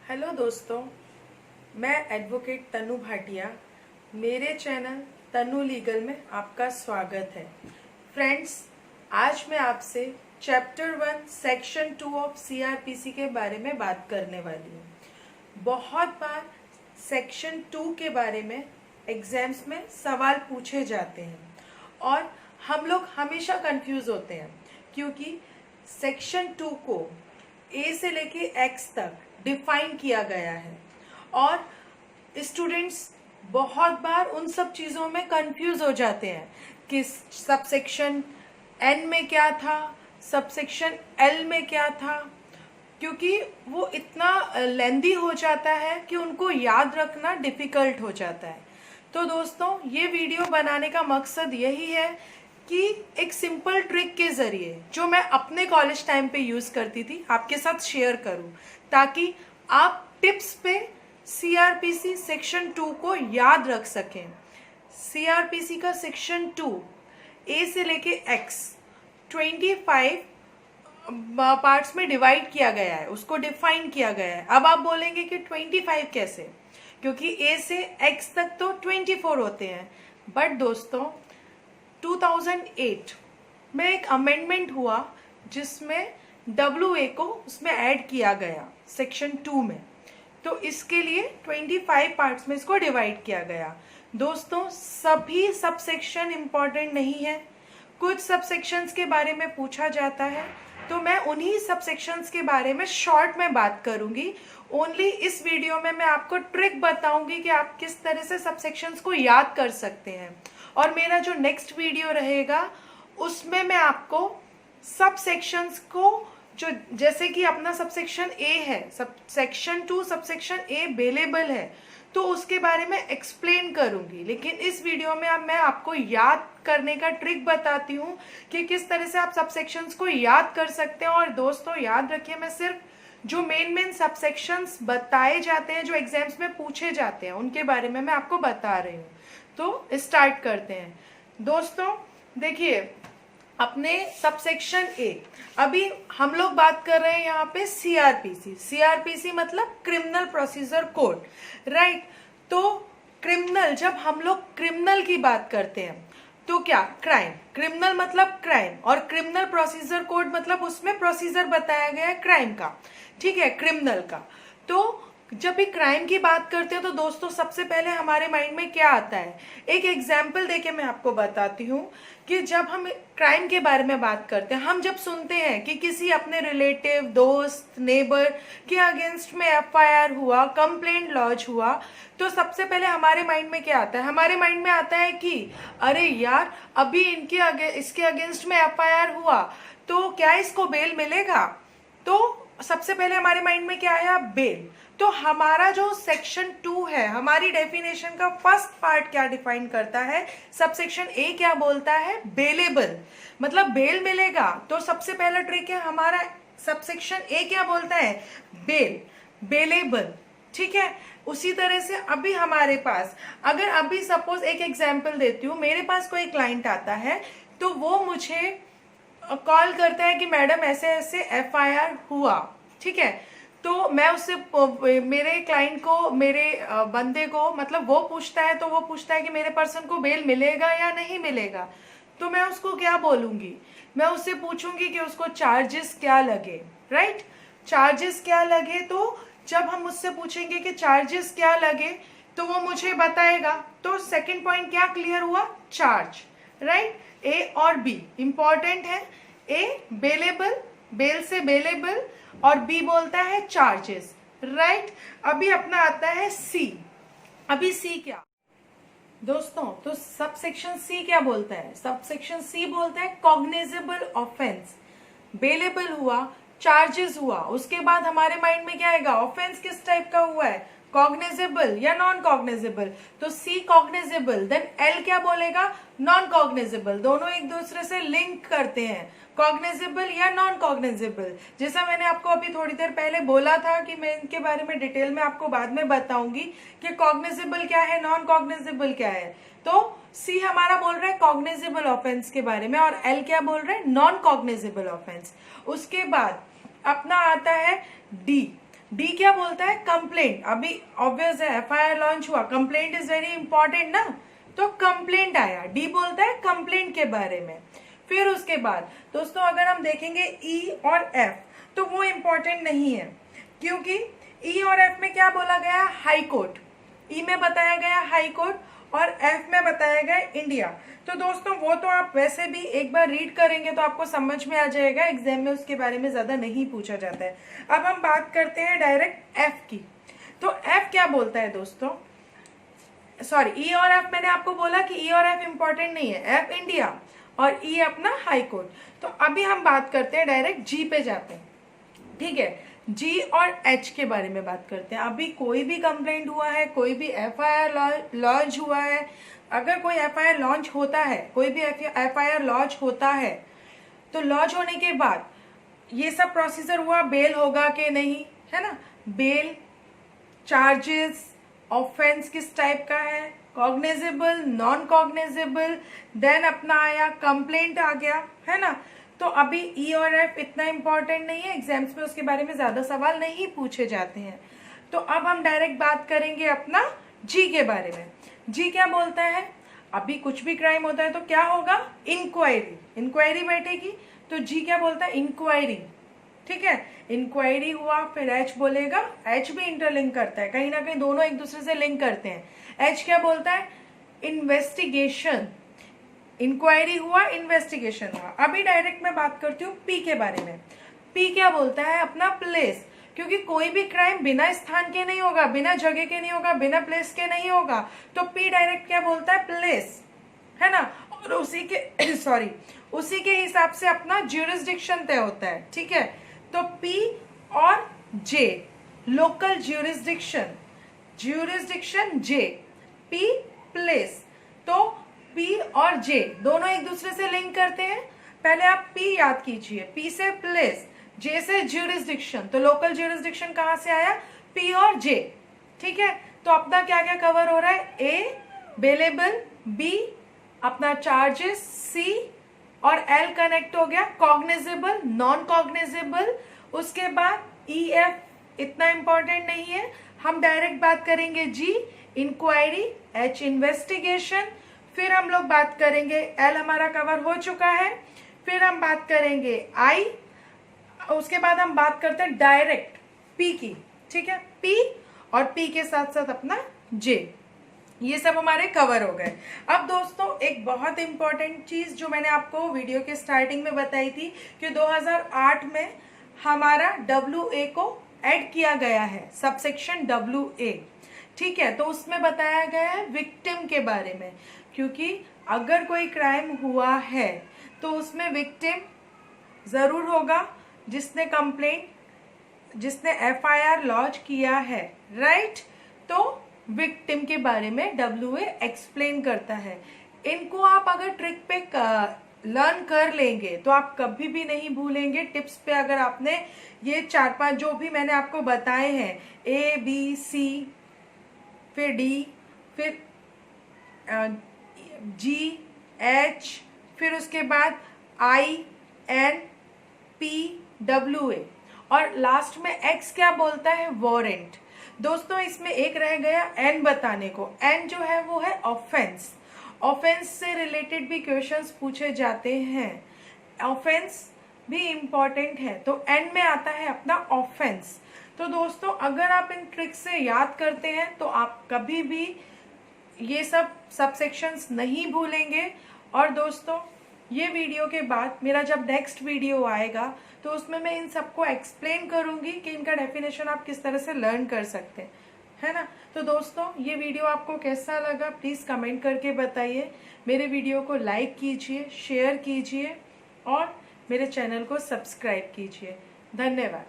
Hello दोस्तों, मैं advocate तनु भाटिया। मेरे चैनल तनु लीगल में आपका स्वागत है। फ्रेंड्स, आज मैं आपसे चैप्टर 1 सेक्शन 2 ऑफ सीआरपीसी के बारे में बात करने वाली हूँ। बहुत बार सेक्शन 2 के बारे में एग्जाम्स में सवाल पूछे जाते हैं और हम लोग हमेशा कंफ्यूज होते हैं क्योंकि सेक्शन 2 को ए से लेके एक्स तक डिफाइन किया गया है और स्टूडेंट्स बहुत बार उन सब चीज़ों में कंफ्यूज हो जाते हैं कि सबसेक्शन एन में क्या था, सबसेक्शन एल में क्या था, क्योंकि वो इतना लेंदी हो जाता है कि उनको याद रखना डिफ़िकल्ट हो जाता है। तो दोस्तों, ये वीडियो बनाने का मकसद यही है कि एक सिंपल ट्रिक के ज़रिए जो मैं अपने कॉलेज टाइम पे यूज़ करती थी आपके साथ शेयर करूं, ताकि आप टिप्स पे सीआरपीसी सेक्शन 2 को याद रख सकें। सीआरपीसी का सेक्शन 2 ए से लेके एक्स 25 पार्ट्स में डिवाइड किया गया है, उसको डिफाइन किया गया है। अब आप बोलेंगे कि 25 कैसे, क्योंकि ए से एक्स तक तो 24 होते हैं। बट दोस्तों, 2008 में एक अमेंडमेंट हुआ जिसमें WA को उसमें ऐड किया गया सेक्शन 2 में, तो इसके लिए 25 पार्ट्स में इसको डिवाइड किया गया। दोस्तों, सभी सबसेक्शन इम्पॉर्टेंट नहीं है, कुछ सबसेक्शंस के बारे में पूछा जाता है, तो मैं उन्हीं सबसेक्शंस के बारे में शॉर्ट में बात करूंगी। ओनली इस वीडियो में मैं आपको ट्रिक बताऊंगी कि आप किस तरह से सबसेक्शंस को याद कर सकते हैं। और मेरा जो नेक्स्ट वीडियो रहेगा उसमें मैं आपको सबसेक्शंस को, जो जैसे कि अपना सबसेक्शन ए है, सबसेक्शन 2 सबसेक्शन ए बेलेबल है, तो उसके बारे में एक्सप्लेन करूंगी। लेकिन इस वीडियो में अब मैं आपको याद करने का ट्रिक बताती हूँ कि किस तरह से आप सबसेक्शंस को याद कर सकते हैं। और दोस्तों, याद रखिए, मैं सिर्फ जो मेन सबसेक्शंस बताए जाते हैं, जो एग्जाम्स में पूछे जाते हैं, उनके बारे में मैं आपको बता रही हूँ। तो स्टार्ट करते हैं। दोस्तों देखिए, अपने सबसेक्शन ए, अभी हम लोग बात कर रहे हैं यहाँ पे सीआरपीसी। सीआरपीसी मतलब क्रिमिनल प्रोसीजर कोड, राइट। तो क्रिमिनल, जब हम लोग क्रिमिनल की बात करते हैं तो क्या, क्राइम, क्रिमिनल मतलब क्राइम, और क्रिमिनल प्रोसीजर कोड मतलब उसमें प्रोसीजर बताया गया है क्राइम का, ठीक है, क्रिमिनल का। तो जब भी क्राइम की बात करते हैं तो दोस्तों सबसे पहले हमारे माइंड में क्या आता है, एक एग्जाम्पल देके मैं आपको बताती हूँ कि जब हम क्राइम के बारे में बात करते हैं, हम जब सुनते हैं कि किसी अपने रिलेटिव, दोस्त, नेबर के अगेंस्ट में FIR हुआ, कंप्लेंट लॉन्च हुआ, तो सबसे पहले हमारे माइंड में क्या आता है, हमारे माइंड में आता है कि अरे यार, अभी इसके अगेंस्ट में FIR हुआ तो क्या इसको बेल मिलेगा। तो सबसे पहले हमारे माइंड में क्या आया, बेल। तो हमारा जो सेक्शन 2 है, हमारी डेफिनेशन का फर्स्ट पार्ट क्या डिफाइन करता है, सबसेक्शन ए क्या बोलता है, बेलेबल, मतलब बेल मिलेगा। तो सबसे पहला ट्रिक है हमारा, सबसेक्शन ए क्या बोलता है, बेल, बेलेबल, ठीक है। उसी तरह से अभी हमारे पास, अगर अभी सपोज एक एग्जाम्पल देती हूँ, मेरे पास कोई क्लाइंट आता है तो वो मुझे कॉल करता है कि मैडम ऐसे ऐसे FIR हुआ, ठीक है। तो मैं उससे, मेरे क्लाइंट को, मेरे बंदे को, मतलब वो पूछता है, तो वो पूछता है कि मेरे पर्सन को बेल मिलेगा या नहीं मिलेगा। तो मैं उसको क्या बोलूंगी, मैं उससे पूछूंगी कि उसको चार्जेस क्या लगे, राइट, चार्जेस क्या लगे। तो जब हम उससे पूछेंगे कि चार्जेस क्या लगे तो वो मुझे बताएगा। तो सेकंड पॉइंट क्या क्लियर हुआ, चार्ज, राइट। ए और बी इंपॉर्टेंट है, ए बेलेबल, बेल से बेलेबल, और बी बोलता है चार्जेस, राइट। अभी अपना आता है सी। अभी सी क्या दोस्तों, तो सबसेक्शन सी क्या बोलता है, सबसेक्शन सी बोलता है कॉग्निजेबल ऑफेंस। बेलेबल हुआ, चार्जेस हुआ, उसके बाद हमारे माइंड में क्या आएगा, ऑफेंस किस टाइप का हुआ है, कॉग्निजेबल या नॉन कॉग्निजेबल। तो सी कॉग्निजेबल, देन एल क्या बोलेगा, नॉन कॉग्निजेबल। दोनों एक दूसरे से लिंक करते हैं, कॉग्निजेबल या नॉन कॉग्निजेबल। जैसा मैंने आपको अभी थोड़ी देर पहले बोला था कि मैं इनके बारे में डिटेल में आपको बाद में बताऊंगी कि कॉग्निजेबल क्या है, नॉन कॉग्निजेबल क्या है। तो सी हमारा बोल रहा है कॉग्निजेबल ऑफेंस के बारे में, और एल क्या बोल रहा है, नॉन कॉग्निजेबल ऑफेंस। उसके बाद अपना आता है डी। डी क्या बोलता है? कंप्लेंट। अभी ऑब्वियस है, एफआईआर लॉन्च हुआ, कंप्लेंट इज वेरी इंपॉर्टेंट ना, तो कंप्लेंट आया, डी बोलता है कंप्लेंट के बारे में। फिर उसके बाद दोस्तों अगर हम देखेंगे ई और एफ, तो वो इंपॉर्टेंट नहीं है, क्योंकि ई और एफ में क्या बोला गया? High court. ई में बताया गया हाई कोर्ट और एफ में बताया गया इंडिया। तो दोस्तों वो तो आप वैसे भी एक बार रीड करेंगे तो आपको समझ में आ जाएगा, एग्जाम में उसके बारे में ज्यादा नहीं पूछा जाता है। अब हम बात करते हैं डायरेक्ट एफ की। तो एफ क्या बोलता है दोस्तों? सॉरी, ई और एफ मैंने आपको बोला कि ई और एफ इंपॉर्टेंट नहीं है, एफ इंडिया और ई अपना हाई कोर्ट। तो अभी हम बात करते हैं, डायरेक्ट जी पे जाते हैं, ठीक है। जी और एच के बारे में बात करते हैं। अभी कोई भी कंप्लेंट हुआ है, कोई भी एफआईआर लॉन्च हुआ है, अगर कोई एफआईआर लॉन्च होता है, कोई भी एफआईआर लॉन्च होता है, तो लॉन्च होने के बाद ये सब प्रोसीजर हुआ, बेल होगा कि नहीं, है ना। बेल, चार्जेस, ऑफेंस किस टाइप का है, कॉग्निजेबल, नॉन कॉग्निजेबल, देन अपना आया कंप्लेंट आ गया, है ना। तो अभी ई और एफ इतना इंपॉर्टेंट नहीं है, एग्जाम्स में उसके बारे में ज्यादा सवाल नहीं पूछे जाते हैं। तो अब हम डायरेक्ट बात करेंगे अपना जी के बारे में। जी क्या बोलता है? अभी कुछ भी क्राइम होता है तो क्या होगा? इंक्वायरी, इंक्वायरी बैठेगी। तो जी क्या बोलता है? इंक्वायरी, ठीक है। इंक्वायरी हुआ, फिर एच बोलेगा, एच भी इंटरलिंक करता है, कहीं ना कहीं दोनों एक दूसरे से लिंक करते हैं। एच क्या बोलता है? इन्वेस्टिगेशन। इंक्वायरी हुआ, इन्वेस्टिगेशन हुआ। अभी डायरेक्ट मैं बात करती हूँ पी के बारे में। पी क्या बोलता है? अपना प्लेस, क्योंकि कोई भी क्राइम बिना स्थान के नहीं होगा, बिना जगह के नहीं होगा, बिना प्लेस के नहीं होगा। तो पी डायरेक्ट क्या बोलता है? प्लेस, है ना। और उसी के सॉरी उसी के हिसाब से अपना ज्यूरिसडिक्शन तय होता है, ठीक है। तो पी और जे, लोकल ज्यूरिसडिक्शन, ज्यूरिसडिक्शन जे, पी प्लेस। तो पी और जे दोनों एक दूसरे से लिंक करते हैं। पहले आप पी याद कीजिए, पी से प्लेस, जे से ज्यूरिसडिक्शन। तो लोकल ज्यूरिसडिक्शन कहां से आया? पी और जे, ठीक है। तो अपना क्या क्या कवर हो रहा है? ए बेलेबल, बी अपना चार्जेस, सी और एल कनेक्ट हो गया, कॉग्निजेबल, नॉन कॉग्निजेबल। उसके बाद ई एफ इतना इंपॉर्टेंट नहीं है। हम डायरेक्ट बात करेंगे जी इंक्वायरी, एच इन्वेस्टिगेशन, फिर हम लोग बात करेंगे एल हमारा कवर हो चुका है, फिर हम बात करेंगे आई, उसके बाद हम बात करते हैं डायरेक्ट पी की, ठीक है। पी और पी के साथ साथ अपना जे, ये सब हमारे कवर हो गए। अब दोस्तों एक बहुत इंपॉर्टेंट चीज जो मैंने आपको वीडियो के स्टार्टिंग में बताई थी कि 2008 में हमारा WA को ऐड किया गया है, सबसेक्शन WA, ठीक है। तो उसमें बताया गया है विक्टिम के बारे में, क्योंकि अगर कोई क्राइम हुआ है तो उसमें विक्टिम जरूर होगा, जिसने कंप्लेंट, जिसने FIR लॉन्च किया है, राइट। तो विक्टिम के बारे में WA एक्सप्लेन करता है। इनको आप अगर ट्रिक पे लर्न कर लेंगे तो आप कभी भी नहीं भूलेंगे। टिप्स पे अगर आपने ये 4-5 जो भी मैंने आपको बताए हैं, ABC, फिर D, फिर G, H, फिर उसके बाद I, N, P, WA और लास्ट में X क्या बोलता है? वारंट। दोस्तों इसमें एक रह गया N बताने को। N जो है वो है ऑफेंस। ऑफेंस से रिलेटेड भी क्वेश्चंस पूछे जाते हैं, ऑफेंस भी इंपॉर्टेंट है। तो N में आता है अपना ऑफेंस। तो दोस्तों अगर आप इन ट्रिक्स से याद करते हैं तो आप कभी भी ये सब सबसेक्शंस नहीं भूलेंगे। और दोस्तों ये वीडियो के बाद मेरा जब नेक्स्ट वीडियो आएगा तो उसमें मैं इन सबको एक्सप्लेन करूंगी कि इनका डेफिनेशन आप किस तरह से लर्न कर सकते हैं, है ना। तो दोस्तों ये वीडियो आपको कैसा लगा प्लीज कमेंट करके बताइए। मेरे वीडियो को लाइक कीजिए, शेयर कीजिए और मेरे चैनल को सब्सक्राइब कीजिए। धन्यवाद।